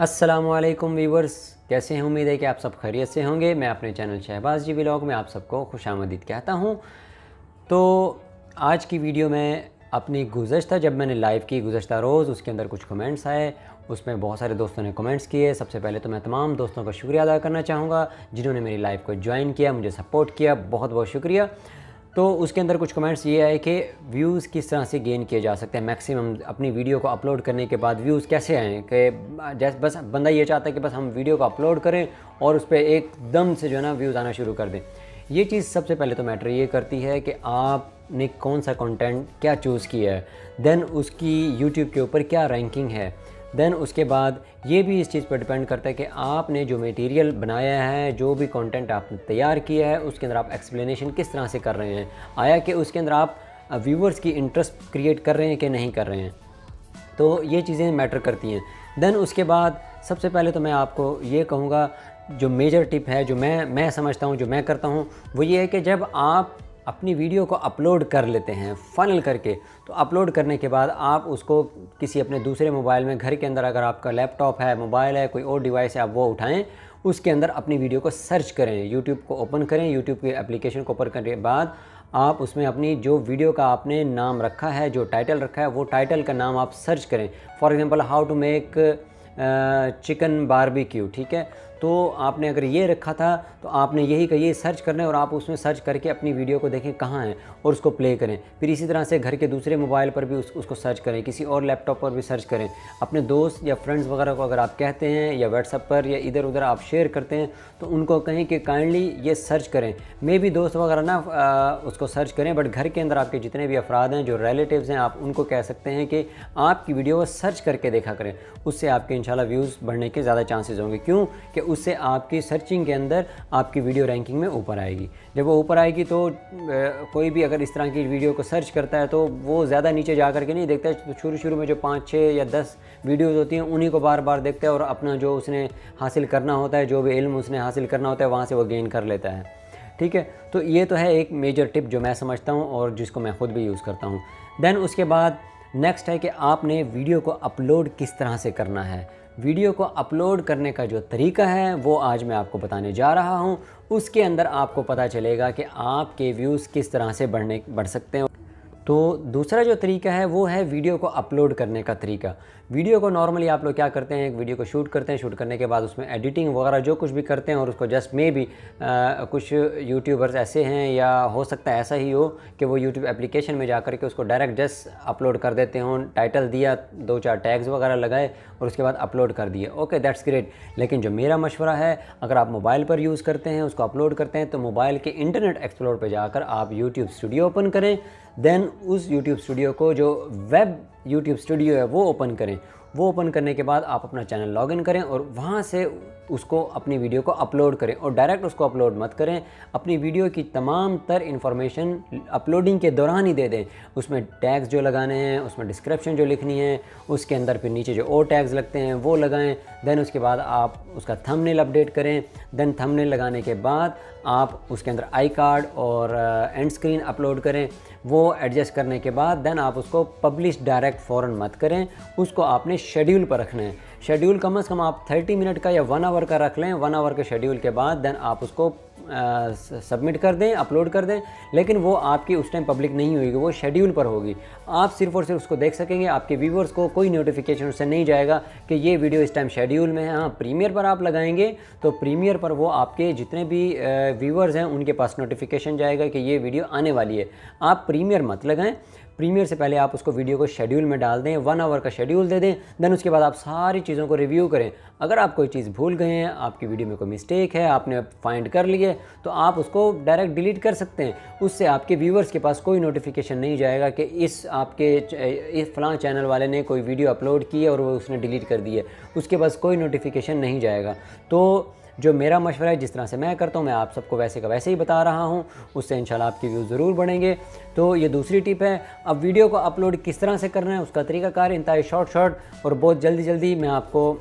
अस्सलाम वालेकुम व्यूवर्स, कैसे हैं? उम्मीद है कि आप सब खैरियत से होंगे। मैं अपने चैनल शहबाज जी व्लॉग में आप सबको खुशामदीद कहता हूं। तो आज की वीडियो में अपनी गुज़श्ता जब मैंने लाइव की गुज़श्ता रोज़, उसके अंदर कुछ कमेंट्स आए, उसमें बहुत सारे दोस्तों ने कमेंट्स किए। सबसे पहले तो मैं तमाम दोस्तों का शुक्रिया अदा करना चाहूँगा जिन्होंने मेरी लाइव को ज्वाइन किया, मुझे सपोर्ट किया, बहुत बहुत शुक्रिया। तो उसके अंदर कुछ कमेंट्स ये आए कि व्यूज़ किस तरह से गेन किए जा सकते हैं, मैक्सिमम अपनी वीडियो को अपलोड करने के बाद व्यूज़ कैसे आएँ, कि जैसे बस बंदा ये चाहता है कि बस हम वीडियो को अपलोड करें और उस पर एकदम से जो है ना व्यूज़ आना शुरू कर दें। ये चीज़ सबसे पहले तो मैटर ये करती है कि आपने कौन सा कंटेंट क्या चूज़ किया है, देन उसकी यूट्यूब के ऊपर क्या रैंकिंग है, देन उसके बाद ये भी इस चीज़ पर डिपेंड करता है कि आपने जो मटेरियल बनाया है, जो भी कंटेंट आपने तैयार किया है, उसके अंदर आप एक्सप्लेनेशन किस तरह से कर रहे हैं, आया कि उसके अंदर आप व्यूवर्स की इंटरेस्ट क्रिएट कर रहे हैं कि नहीं कर रहे हैं। तो ये चीज़ें मैटर करती हैं। देन उसके बाद सबसे पहले तो मैं आपको ये कहूँगा, जो मेजर टिप है जो मैं समझता हूँ, जो मैं करता हूँ, वो ये है कि जब आप अपनी वीडियो को अपलोड कर लेते हैं फाइनल करके, तो अपलोड करने के बाद आप उसको किसी अपने दूसरे मोबाइल में, घर के अंदर अगर आपका लैपटॉप है, मोबाइल है, कोई और डिवाइस है, आप वो उठाएं, उसके अंदर अपनी वीडियो को सर्च करें, यूट्यूब को ओपन करें, यूट्यूब के एप्लीकेशन को ओपन करने के बाद आप उसमें अपनी जो वीडियो का आपने नाम रखा है, जो टाइटल रखा है, वो टाइटल का नाम आप सर्च करें। For example how to make chicken barbecue, ठीक है। तो आपने अगर ये रखा था तो आपने यही का ये सर्च करना है और आप उसमें सर्च करके अपनी वीडियो को देखें कहाँ है और उसको प्ले करें। फिर इसी तरह से घर के दूसरे मोबाइल पर भी उसको सर्च करें, किसी और लैपटॉप पर भी सर्च करें। अपने दोस्त या फ्रेंड्स वगैरह को अगर आप कहते हैं या व्हाट्सएप पर या इधर उधर आप शेयर करते हैं तो उनको कहें कि काइंडली ये सर्च करें। मे भी दोस्त वगैरह ना उसको सर्च करें, बट घर के अंदर आपके जितने भी अफराद हैं, जो रिलेटिव्स हैं, आप उनको कह सकते हैं कि आपकी वीडियो को सर्च करके देखा करें। उससे आपके इंशाल्लाह व्यूज़ बढ़ने के ज़्यादा चांसेस होंगे। क्यों कि उससे आपकी सर्चिंग के अंदर आपकी वीडियो रैंकिंग में ऊपर आएगी। जब वो ऊपर आएगी तो कोई भी अगर इस तरह की वीडियो को सर्च करता है तो वो ज़्यादा नीचे जा कर के नहीं देखता है। तो शुरू में जो 5, 6 या 10 वीडियोज़ होती हैं उन्हीं को बार बार देखता है और अपना जो उसने हासिल करना होता है, जो भी इल्म उसने हासिल करना होता है, वहाँ से वो गेन कर लेता है। ठीक है, तो ये तो है एक मेजर टिप जो मैं समझता हूँ और जिसको मैं ख़ुद भी यूज़ करता हूँ। देन उसके बाद नेक्स्ट है कि आपने वीडियो को अपलोड किस तरह से करना है। वीडियो को अपलोड करने का जो तरीका है वो आज मैं आपको बताने जा रहा हूँ। उसके अंदर आपको पता चलेगा कि आपके व्यूज़ किस तरह से बढ़ सकते हैं। तो दूसरा जो तरीका है वो है वीडियो को अपलोड करने का तरीका। वीडियो को नॉर्मली आप लोग क्या करते हैं, एक वीडियो को शूट करते हैं, शूट करने के बाद उसमें एडिटिंग वगैरह जो कुछ भी करते हैं और उसको जस्ट में भी कुछ यूट्यूबर्स ऐसे हैं या हो सकता है ऐसा ही हो कि वो यूट्यूब एप्लीकेशन में जाकर के उसको डायरेक्ट जस्ट अपलोड कर देते हों, टाइटल दिया, 2-4 टैग्स वगैरह लगाए और उसके बाद अपलोड कर दिए। Okay, that's great. लेकिन जो मेरा मशवरा है, अगर आप मोबाइल पर यूज़ करते हैं, उसको अपलोड करते हैं, तो मोबाइल के इंटरनेट एक्सप्लोर पर जाकर आप यूट्यूब स्टूडियो ओपन करें। देन उस यूट्यूब स्टूडियो को, जो वेब यूट्यूब स्टूडियो है, वो ओपन करें। वो ओपन करने के बाद आप अपना चैनल लॉगिन करें और वहाँ से उसको अपनी वीडियो को अपलोड करें और डायरेक्ट उसको अपलोड मत करें। अपनी वीडियो की तमाम तर इन्फॉर्मेशन अपलोडिंग के दौरान ही दे दें। उसमें टैग्स जो लगाने हैं, उसमें डिस्क्रिप्शन जो लिखनी है, उसके अंदर फिर नीचे जो और टैग्स लगते हैं वो लगाएं। देन उसके बाद आप उसका थंबनेल अपडेट करें। देन थंबनेल लगाने के बाद आप उसके अंदर आई कार्ड और एंड स्क्रीन अपलोड करें। वो एडजस्ट करने के बाद देन आप उसको पब्लिश डायरेक्ट फ़ौरन मत करें, उसको आपने शेड्यूल पर रखना है। शेड्यूल कम से कम आप 30 मिनट का या 1 आवर का रख लें। 1 आवर के शेड्यूल के बाद देन आप उसको सबमिट कर दें, अपलोड कर दें। लेकिन वो आपकी उस टाइम पब्लिक नहीं होगी, वो शेड्यूल पर होगी। आप सिर्फ़ और सिर्फ उसको देख सकेंगे, आपके व्यूवर्स को कोई नोटिफिकेशन उससे नहीं जाएगा कि ये वीडियो इस टाइम शेड्यूल में है। हाँ, प्रीमियर पर आप लगाएंगे तो प्रीमियर पर वो आपके जितने भी व्यूवर्स हैं उनके पास नोटिफिकेशन जाएगा कि ये वीडियो आने वाली है। आप प्रीमियर मत लगाएं। प्रीमियर से पहले आप उसको वीडियो को शेड्यूल में डाल दें, 1 आवर का शेड्यूल दे दें। देन उसके बाद आप सारी चीज़ों को रिव्यू करें। अगर आप कोई चीज़ भूल गए हैं, आपकी वीडियो में कोई मिस्टेक है, आपने फाइंड कर लिए, तो आप उसको डायरेक्ट डिलीट कर सकते हैं। उससे आपके व्यूवर्स के पास कोई नोटिफिकेशन नहीं जाएगा कि इस फलां चैनल वाले ने कोई वीडियो अपलोड की है और वो उसने डिलीट कर दी है। उसके पास कोई नोटिफिकेशन नहीं जाएगा। तो जो मेरा मशवरा है, जिस तरह से मैं करता हूँ, मैं आप सबको वैसे का वैसे ही बता रहा हूँ। उससे इंशाल्लाह आपकी व्यूज़ ज़रूर बढ़ेंगे। तो ये दूसरी टिप है। अब वीडियो को अपलोड किस तरह से करना है, उसका तरीकाकार इंतहाई शॉर्ट और बहुत जल्दी मैं आपको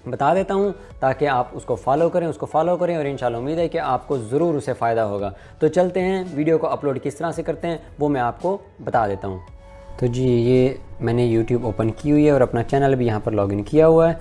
बता देता हूँ ताकि आप उसको फॉलो करें और इंशाल्लाह उम्मीद है कि आपको ज़रूर उससे फ़ायदा होगा। तो चलते हैं, वीडियो को अपलोड किस तरह से करते हैं वो मैं आपको बता देता हूँ। तो जी, ये मैंने YouTube ओपन की हुई है और अपना चैनल भी यहाँ पर लॉगिन किया हुआ है।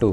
2،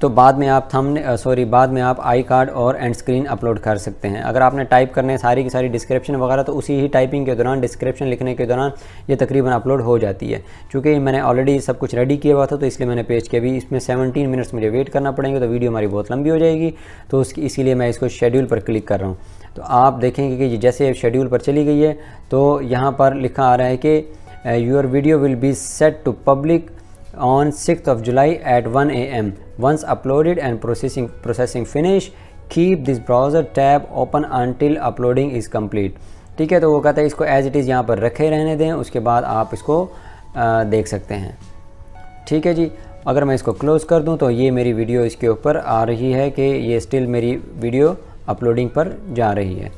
तो बाद में आप बाद में आप आई कार्ड और एंड स्क्रीन अपलोड कर सकते हैं। अगर आपने टाइप करने हैं सारी की सारी डिस्क्रिप्शन वगैरह, तो उसी ही टाइपिंग के दौरान, डिस्क्रिप्शन लिखने के दौरान ये तकरीबन अपलोड हो जाती है। चूँकि मैंने ऑलरेडी सब कुछ रेडी किया हुआ था, तो इसलिए मैंने पेज के अभी इसमें 17 मिनट्स मुझे वेट करना पड़ेंगे, तो वीडियो हमारी बहुत लंबी हो जाएगी, तो इसीलिए मैं इसको शेड्यूल पर क्लिक कर रहा हूँ। तो आप देखेंगे कि जैसे शेड्यूल पर चली गई है, तो यहाँ पर लिखा आ रहा है कि your video will be set to public on 6th of July at 1 AM. Once uploaded and processing finish, keep this browser tab open until uploading is complete. ठीक है, तो वो कहता है इसको एज इट इज़ यहाँ पर रखे रहने दें, उसके बाद आप इसको देख सकते हैं। ठीक है जी, अगर मैं इसको क्लोज़ कर दूँ तो ये मेरी वीडियो इसके ऊपर आ रही है कि ये स्टिल मेरी वीडियो अपलोडिंग पर जा रही है।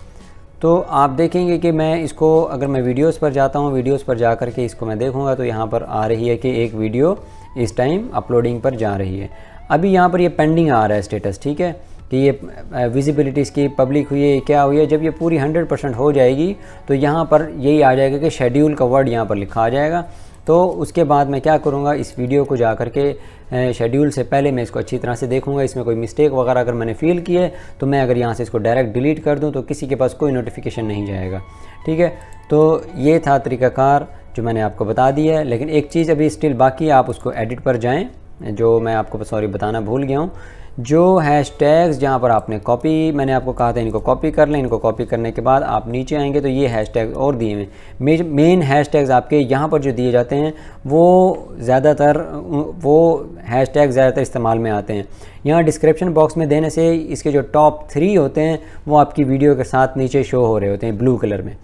तो आप देखेंगे कि मैं इसको, अगर मैं वीडियोस पर जाता हूँ, वीडियोस पर जा कर के इसको मैं देखूँगा, तो यहाँ पर आ रही है कि एक वीडियो इस टाइम अपलोडिंग पर जा रही है। अभी यहाँ पर ये पेंडिंग आ रहा है स्टेटस, ठीक है, कि ये विजिबिलिटी इसकी पब्लिक हुई है, क्या हुई है। जब ये पूरी 100% हो जाएगी तो यहाँ पर यही आ जाएगा कि शेड्यूल का वर्ड यहाँ पर लिखा आ जाएगा। तो उसके बाद मैं क्या करूँगा, इस वीडियो को जा कर के शेड्यूल से पहले मैं इसको अच्छी तरह से देखूँगा। इसमें कोई मिस्टेक वगैरह अगर मैंने फील की है, तो मैं अगर यहाँ से इसको डायरेक्ट डिलीट कर दूँ तो किसी के पास कोई नोटिफिकेशन नहीं जाएगा। ठीक है, तो ये था तरीक़ाकार जो मैंने आपको बता दिया है। लेकिन एक चीज़ अभी स्टिल बाकी है, आप उसको एडिट पर जाएँ, जो मैं आपको बताना भूल गया हूँ। जो हैशटैग्स जहाँ पर आपने कॉपी, मैंने आपको कहा था इनको कॉपी कर लें। इनको कॉपी करने के बाद आप नीचे आएंगे तो ये हैशटैग्स और दिए हुए मेन हैशटैग्स आपके यहाँ पर जो दिए जाते हैं, वो हैशटैग ज़्यादातर इस्तेमाल में आते हैं। यहाँ डिस्क्रिप्शन बॉक्स में देने से इसके जो टॉप 3 होते हैं वो आपकी वीडियो के साथ नीचे शो हो रहे होते हैं ब्लू कलर में।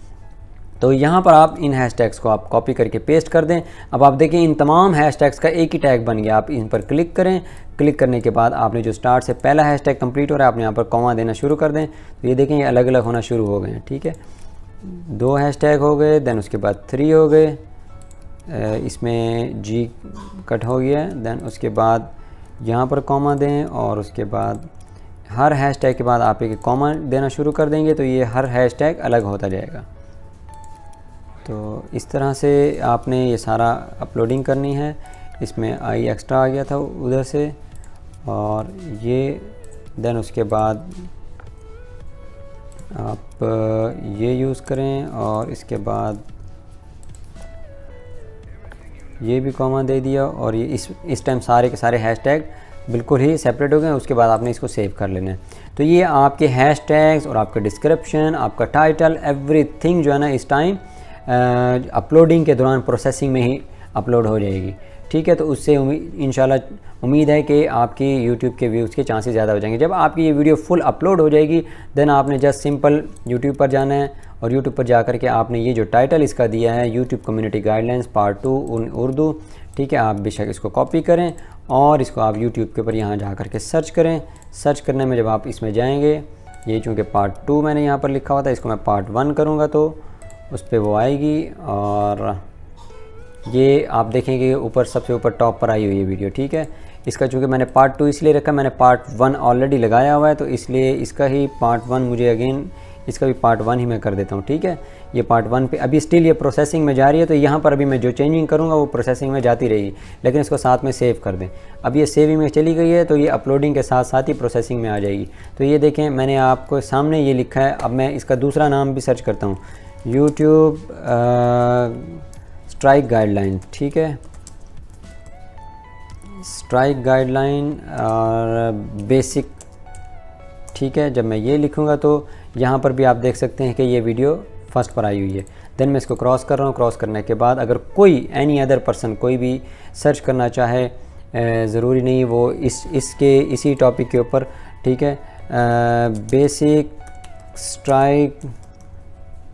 तो यहाँ पर आप इन हैशटैग्स को आप कॉपी करके पेस्ट कर दें। अब आप देखें इन तमाम हैशटैग्स का एक ही टैग बन गया। आप इन पर क्लिक करें, क्लिक करने के बाद आपने जो स्टार्ट से पहला हैशटैग कंप्लीट हो रहा है, आपने यहाँ पर कॉमा देना शुरू कर दें। तो ये देखें ये अलग अलग होना शुरू हो गए हैं। ठीक है, 2 हैशटैग हो गए, देन उसके बाद 3 हो गए, इसमें जी कट हो गया, देन उसके बाद यहाँ पर कॉमा दें, और उसके बाद हर हैशटैग के बाद आप एक कॉमा देना शुरू कर देंगे, तो ये हर हैशटैग अलग होता जाएगा। तो इस तरह से आपने ये सारा अपलोडिंग करनी है। इसमें आई एक्स्ट्रा आ गया था उधर से, और ये देन उसके बाद आप ये यूज़ करें, और इसके बाद ये भी कॉमा दे दिया, और ये इस टाइम सारे के सारे हैशटैग बिल्कुल ही सेपरेट हो गए। उसके बाद आपने इसको सेव कर लेना है। तो ये आपके हैशटैग्स और आपका डिस्क्रिप्शन, आपका टाइटल, एवरीथिंग जो है ना इस टाइम अपलोडिंग के दौरान प्रोसेसिंग में ही अपलोड हो जाएगी। ठीक है, तो उससे इंशाल्लाह उम्मीद है कि आपकी यूट्यूब के व्यूज़ के चांसेस ज़्यादा हो जाएंगे। जब आपकी ये वीडियो फुल अपलोड हो जाएगी, देन आपने जस्ट सिंपल यूट्यूब पर जाना है, और यूट्यूब पर जाकर के आपने ये जो टाइटल इसका दिया है, YouTube community guidelines part 2 Urdu, ठीक है, आप बेशक इसको कॉपी करें और इसको आप यूट्यूब के ऊपर यहाँ जा कर के सर्च करें। सर्च करने में जब आप इसमें जाएंगे, ये चूँकि पार्ट 2 मैंने यहाँ पर लिखा हुआ था, इसको मैं पार्ट 1 करूँगा तो उस पर वो आएगी। और ये आप देखेंगे ऊपर सबसे ऊपर टॉप पर आई हुई है वीडियो। ठीक है, इसका चूँकि मैंने पार्ट 2 इसलिए रखा, मैंने पार्ट 1 ऑलरेडी लगाया हुआ है, तो इसलिए इसका ही पार्ट 1 मुझे अगेन इसका भी पार्ट 1 ही मैं कर देता हूँ। ठीक है, ये पार्ट 1 पे अभी स्टिल ये प्रोसेसिंग में जा रही है, तो यहाँ पर अभी मैं जो चेंजिंग करूँगा वो प्रोसेसिंग में जाती रहेगी, लेकिन इसको साथ में सेव कर दें। अब ये सेविंग में चली गई है, तो ये अपलोडिंग के साथ साथ ही प्रोसेसिंग में आ जाएगी। तो ये देखें मैंने आपको सामने ये लिखा है। अब मैं इसका दूसरा नाम भी सर्च करता हूँ, यूट्यूब स्ट्राइक गाइडलाइन। ठीक है, स्ट्राइक गाइडलाइन और बेसिक। ठीक है, जब मैं ये लिखूँगा तो यहाँ पर भी आप देख सकते हैं कि ये वीडियो फर्स्ट पर आई हुई है। देन मैं इसको क्रॉस कर रहा हूँ। क्रॉस करने के बाद अगर कोई एनी अदर पर्सन कोई भी सर्च करना चाहे, ज़रूरी नहीं वो इसी टॉपिक के ऊपर, ठीक है, बेसिक स्ट्राइक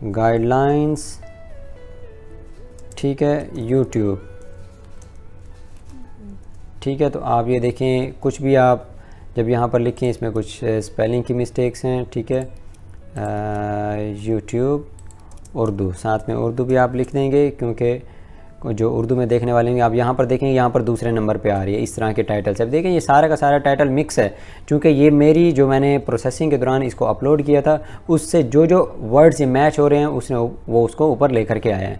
गाइडलाइंस, ठीक है, यूट्यूब। ठीक है, तो आप ये देखें कुछ भी आप जब यहाँ पर लिखें, इसमें कुछ स्पेलिंग की मिस्टेक्स हैं। ठीक है, यूट्यूब उर्दू, साथ में उर्दू भी आप लिख देंगे, क्योंकि जो उर्दू में देखने वाले हैं आप यहाँ पर देखेंगे, यहाँ पर दूसरे नंबर पे आ रही है इस तरह के टाइटल से। अब देखें ये सारा का सारा टाइटल मिक्स है, क्योंकि ये मेरी जो मैंने प्रोसेसिंग के दौरान इसको अपलोड किया था, उससे जो वर्ड्स ये मैच हो रहे हैं वो उसको ऊपर लेकर के आया है।